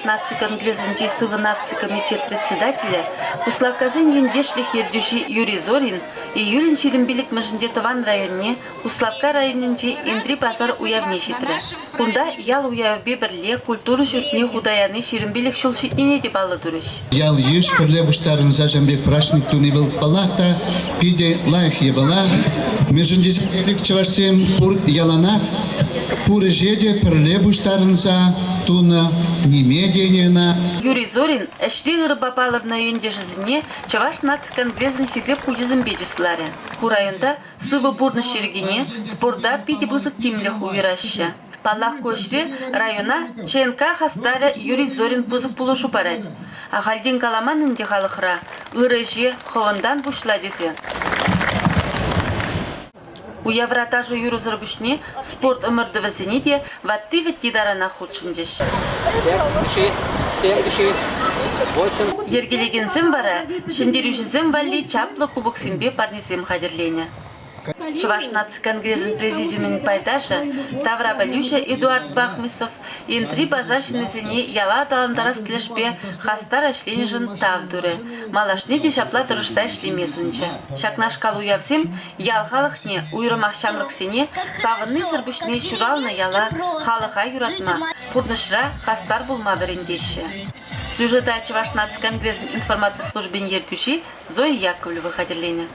наций конгрессенчи сывы наций комитет председателя Уславказын ендешлих ердюши Юрий Зорин июлин шилимбилик мәжінде Тыван районне Уславка районненчи Индри базар уявне шитрі. Кунда ял уявбе бірле культуры жүртіне худаяны шилимбилик шулшитнене деп алы дұрыш. Ял еш бірле бұштарын зажамбек прашник туны выл палақта, пиде лайх ебала, межіндесік чавашсем пур ялана, пуры жеде бірле бұштарынса туна немеденена. Юрий Зорин әшри ғырбапаларына үйінде жизіне Чаваш наций конгрессін хизеп худизм бежіслары. Ку районда сывы бурны шерегіне спорда пиде бұзық тимліх уйраща. Паллах көшре района ЧНК хастары Юрий Зорин бұзық бұлышу барад. Ағалден каламан үнде қалықыра, ұрыже қауындан бұшла десе. У Евратажы юрузыр бүшне спорт өмірді візіне де ватты ветті дарана худшындеш. Ергелеген зім бара, шындеруші зім валли чаплы кубок сімбе парнесем қадірлені. Чуваш наций конгрессин президиумын пайдашы Тавра Балюша Эдуард Бахмисов Индри базар шинезіне яла адаландара слешпе хастар ашленежін тавдуры. Малашне де шапла тұрыштай шлемесунча. Шакнаш калу явсем ял халықне уйрымақ шамрықсене савынны зірбүшне шуралны яла халыға юратма. Пурнышра хастар булмадыр ендеші. Сюжета Чуваш наций конгрессин информация службен ертуши Зоя Яковлева қадірлені.